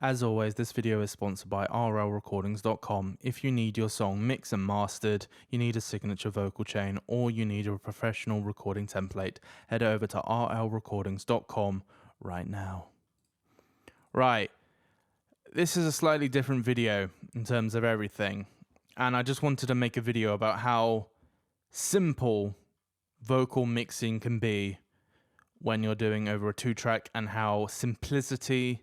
As always, this video is sponsored by rlrecordings.com. If you need your song mixed and mastered, you need a signature vocal chain, or you need a professional recording template, head over to rlrecordings.com right now. Right, this is a slightly different video in terms of everything, and I just wanted to make a video about how simple vocal mixing can be when you're doing over a 2-track, and how simplicity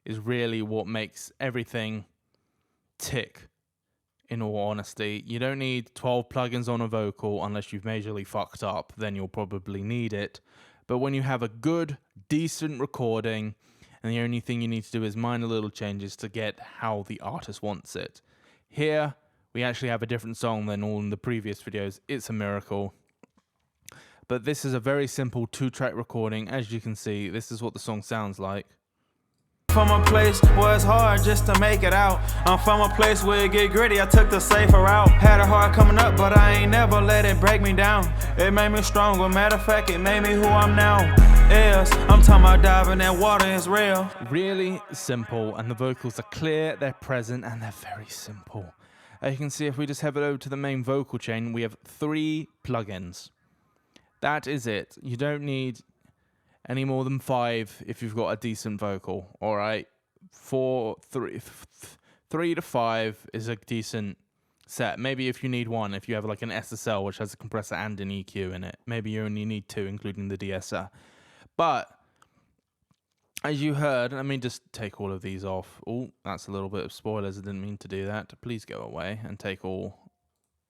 is really what makes everything tick. In all honesty, you don't need 12 plugins on a vocal unless you've majorly fucked up, then you'll probably need it. But when you have a good, decent recording, and the only thing you need to do is minor little changes to get how the artist wants it. Here, we actually have a different song than all in the previous videos. It's a miracle. But this is a very simple 2-track recording. As you can see, this is what the song sounds like. From a place where it's hard just to make it out. I'm from a place where it get gritty, I took the safer route. Had it hard coming up, but I ain't never let it break me down. It made me stronger, matter of fact, it made me who I'm now. Yes, I'm talking about diving that water, is real. Really simple, and the vocals are clear, they're present, and they're very simple. As you can see, if we just head over to the main vocal chain, we have 3 plugins. That is it. You don't need any more than 5 if you've got a decent vocal. All right, 3 to 5 is a decent set. Maybe if you need one, if you have like an SSL which has a compressor and an EQ in it, maybe you only need 2, including the DSR. But as you heard, let me just take all of these off. Oh, that's a little bit of spoilers. I didn't mean to do that. Please go away and take all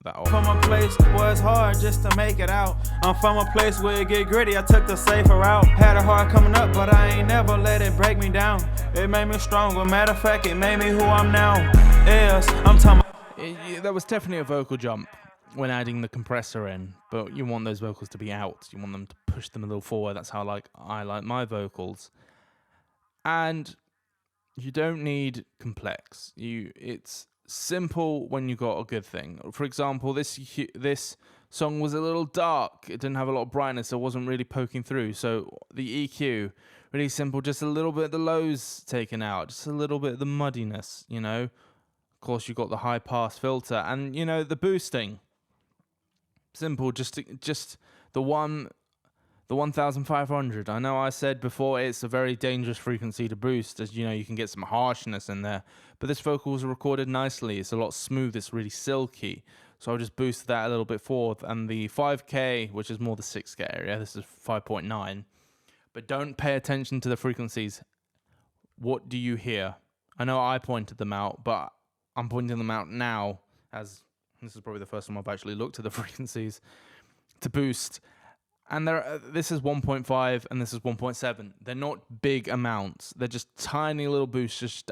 that off. From a place where it's hard just to make it out. I'm from a place where it get gritty, I took the safer route. Had it hard coming up, but I ain't never let it break me down. It made me stronger, matter of fact, it made me who I'm now. Yes, I'm talking about. There was definitely a vocal jump when adding the compressor in, but you want those vocals to be out. You want them to push them a little forward. That's how I like my vocals. And you don't need complex. It's simple when you got a good thing. For example, this song was a little dark. It didn't have a lot of brightness, so it wasn't really poking through. So the EQ, really simple, just a little bit of the lows taken out, just a little bit of the muddiness, you know. Of course, you got the high pass filter, and you know, the boosting. Simple, just the 1500. I know I said before it's a very dangerous frequency to boost, as you know, you can get some harshness in there. But this vocal was recorded nicely. It's a lot smooth. It's really silky. So I'll just boost that a little bit forward. And the 5K, which is more the 6K area, this is 5.9. But don't pay attention to the frequencies. What do you hear? I know I pointed them out, but I'm pointing them out now, as this is probably the first time I've actually looked at the frequencies to boost. And this is 1.5 and this is 1.7. They're not big amounts. They're just tiny little boosts, just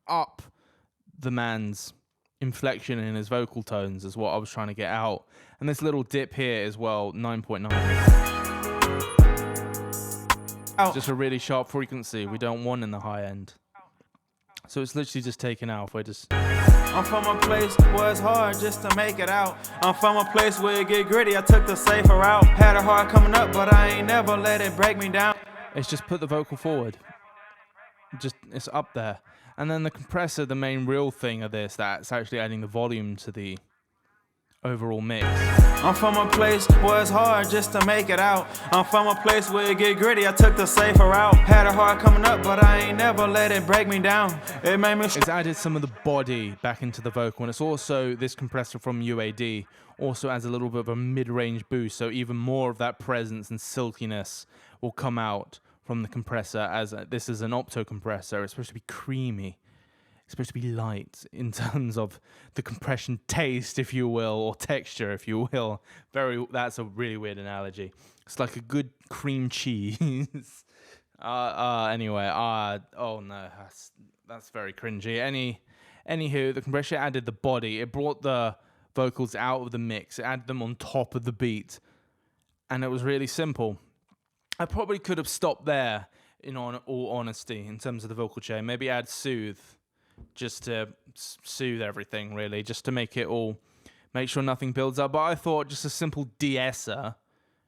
up the man's inflection in his vocal tones is what I was trying to get out. And this little dip here as well, 9.9. Just a really sharp frequency we don't want in the high end. So it's literally just taken out. If I just... I'm from a place where it's hard just to make it out. I'm from a place where it get gritty, I took the safer route. Had it hard coming up, but I ain't never let it break me down. It's just put the vocal forward. It's up there. And then the compressor, the main real thing of this, that's actually adding the volume to the overall mix. I'm from a place where it's hard just to make it out. I'm from a place where it get gritty, I took the safer route. Had it hard coming up, but I ain't never let it break me down. It made me... It's added some of the body back into the vocal, and it's also, this compressor from UAD also adds a little bit of a mid-range boost, so even more of that presence and silkiness will come out from the compressor, as this is an opto compressor. It's supposed to be creamy. It's supposed to be light in terms of the compression taste, if you will, or texture, if you will. That's a really weird analogy. It's like a good cream cheese. Anyway, oh no, that's very cringy. Anywho, the compressor added the body. It brought the vocals out of the mix. It added them on top of the beat, and it was really simple. I probably could have stopped there, in all honesty, in terms of the vocal chain. Maybe add soothe, just to soothe everything, really, just to make sure nothing builds up. But I thought just a simple de-esser,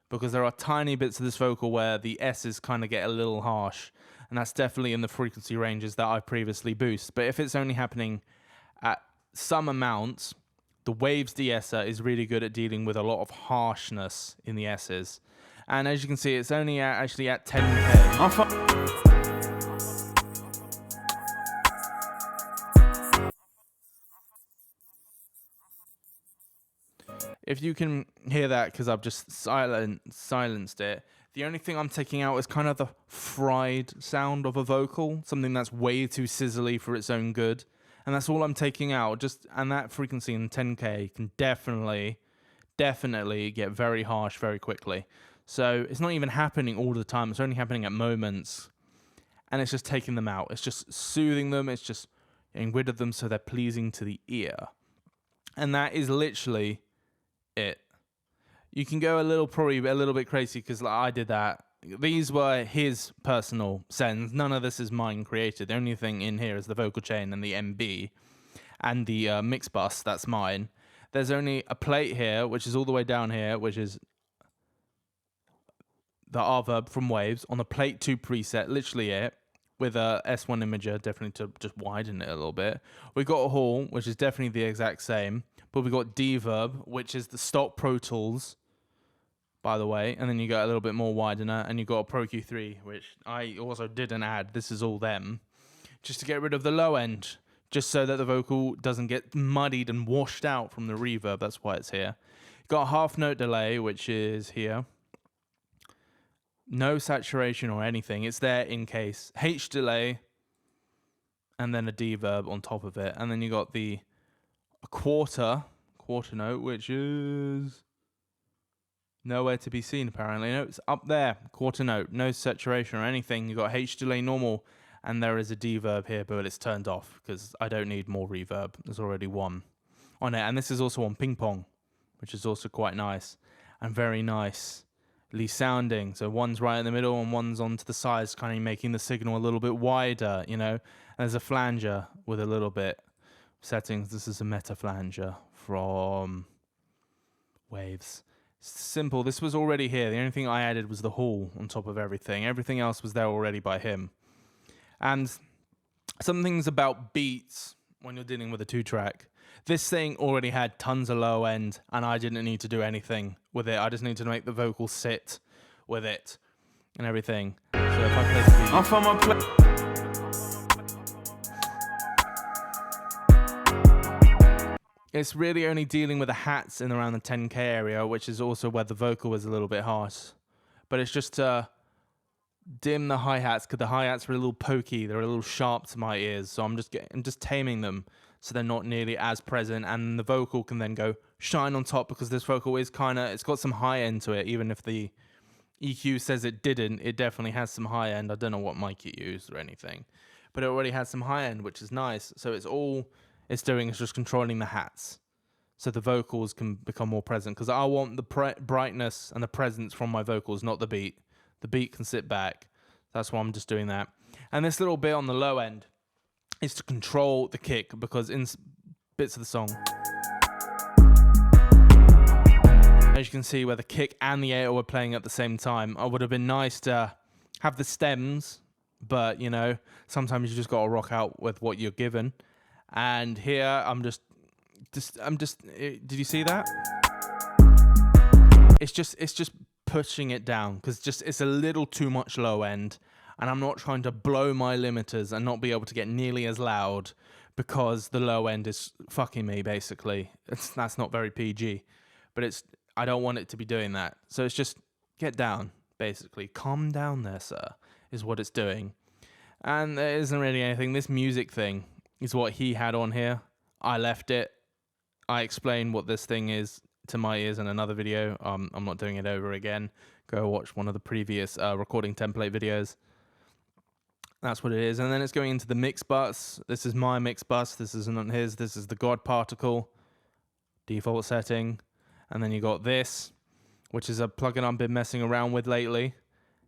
because there are tiny bits of this vocal where the S's kind of get a little harsh, And that's definitely in the frequency ranges that I previously boosted. But if it's only happening at some amounts, the waves de-esser is really good at dealing with a lot of harshness in the S's. And as you can see, it's only actually at 10k. If you can hear that, because I've just silenced it, the only thing I'm taking out is kind of the fried sound of a vocal, something that's way too sizzly for its own good. And that's all I'm taking out. And that frequency in 10k can definitely get very harsh very quickly. So it's not even happening all the time. It's only happening at moments. And it's just taking them out. It's just soothing them. It's just getting rid of them so they're pleasing to the ear. And that is literally it. You can go probably a little bit crazy, because I did that. These were his personal sends. None of this is mine created. The only thing in here is the vocal chain and the MB and the mix bus. That's mine. There's only a plate here, which is all the way down here, which is the Reverb from Waves on the plate 2 preset, literally it, with a S1 imager, definitely to just widen it a little bit. We got a Hall, which is definitely the exact same, but we got Reverb, which is the stock Pro Tools, by the way, and then you got a little bit more widener, and you got a Pro Q3, which I also didn't add. This is all them, just to get rid of the low end, just so that the vocal doesn't get muddied and washed out from the reverb. That's why it's here. Got a half note delay, which is here. No saturation or anything. It's there in case. H delay, and then a reverb on top of it, and then you got the quarter note, which is nowhere to be seen apparently. No, it's up there. Quarter note, no saturation or anything. You got H delay normal, and there is a reverb here, but it's turned off because I don't need more reverb. There's already one on it, and this is also on ping pong, which is also quite nice and very nicely sounding. So one's right in the middle and one's on to the sides, kind of making the signal a little bit wider, you know. And there's a flanger with a little bit settings. This is a meta flanger from Waves. Simple. This was already here. The only thing I added was the Hall on top of everything. Everything else was there already by him. And some things about beats when you're dealing with a 2-track. This thing already had tons of low end, and I didn't need to do anything with it. I just needed to make the vocal sit with it and everything. So if I play the beat, I'm from a place. it's really only dealing with the hats in around the 10k area, which is also where the vocal was a little bit harsh. But it's just to dim the hi-hats, because the hi-hats are a little pokey. They're a little sharp to my ears, so I'm just taming them so they're not nearly as present, and the vocal can then go shine on top, because this vocal is it's got some high end to it. Even if the EQ says it didn't, it definitely has some high end. I don't know what mic it used or anything, but it already has some high end, which is nice. So all it's doing is just controlling the hats, so the vocals can become more present, because I want the brightness and the presence from my vocals, not the beat. The beat can sit back. That's why I'm just doing that. And this little bit on the low end is to control the kick, because in bits of the song, as you can see, where the kick and the 808 were playing at the same time, it would have been nice to have the stems, but you know, sometimes you just got to rock out with what you're given. And here I'm just did you see that? It's just pushing it down, because it's a little too much low end, and I'm not trying to blow my limiters and not be able to get nearly as loud, because the low end is fucking me basically. That's not very PG, but I don't want it to be doing that. So it's just get down, basically. Calm down there, sir, is what it's doing. And there isn't really anything. This music thing is what he had on here. I left it. I explained what this thing is to my ears in another video. I'm not doing it over again. Go watch one of the previous recording template videos. That's what it is. And then it's going into the mix bus. This is my mix bus. This isn't his. This is the God particle default setting. And then you got this, which is a plugin I've been messing around with lately.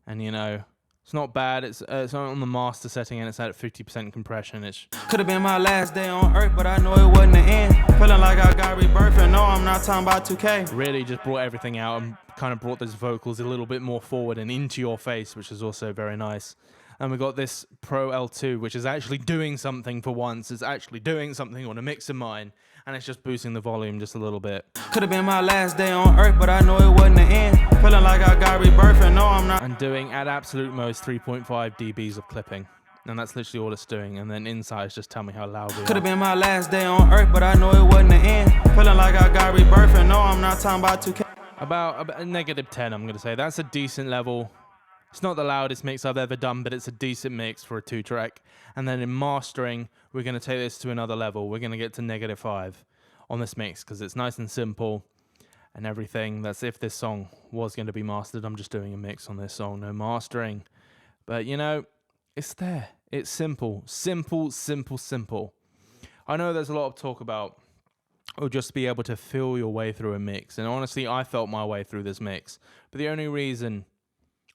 And you know, it's not bad. It's on the master setting, and it's at 50% compression. Could have been my last day on earth, but I know it wasn't the end. Feeling like I got rebirth, and no, I'm not talking about 2K. Really just brought everything out and kind of brought those vocals a little bit more forward and into your face, which is also very nice. And we got this Pro L2, which is actually doing something for once. It's actually doing something on a mix of mine, and it's just boosting the volume just a little bit. Could have been my last day on earth, but I know it wasn't the end. Feeling like I got rebirth and no, I'm not. And doing at absolute most 3.5 dBs of clipping. And that's literally all it's doing. And then inside is just tell me how loud we are. Could have been my last day on earth, but I know it wasn't the end. Feeling like I got rebirth and no, I'm not talking about 2K. About a -10, I'm going to say. That's a decent level. It's not the loudest mix I've ever done, but it's a decent mix for a 2-track. And then in mastering, we're going to take this to another level. We're going to get to -5 on this mix because it's nice and simple and everything. That's if this song was going to be mastered. I'm just doing a mix on this song, no mastering. But, you know, it's there. It's simple. Simple, simple, simple. I know there's a lot of talk about just be able to feel your way through a mix. And honestly, I felt my way through this mix. But the only reason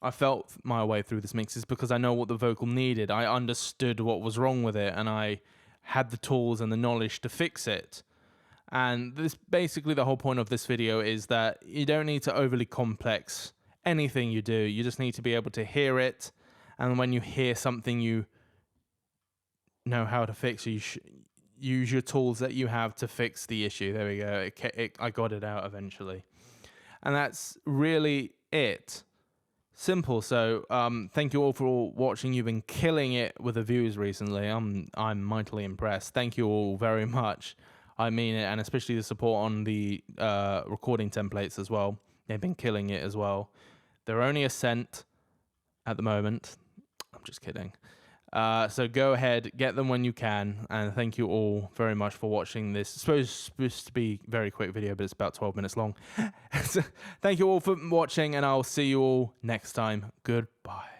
I felt my way through this mix is because I know what the vocal needed. I understood what was wrong with it, and I had the tools and the knowledge to fix it. And this basically the whole point of this video is that you don't need to overly complex anything you do. You just need to be able to hear it. And when you hear something you know how to fix, you use your tools that you have to fix the issue. There we go. I got it out eventually. And that's really it. Simple. So thank you all for watching. You've been killing it with the views recently. I'm mightily impressed. Thank you all very much. I mean it, and especially the support on the recording templates as well. They've been killing it as well. They're only a cent at the moment. I'm just kidding. So go ahead, get them when you can, and thank you all very much for watching this. It's supposed to be a very quick video, but it's about 12 minutes long. So, thank you all for watching, and I'll see you all next time. Goodbye.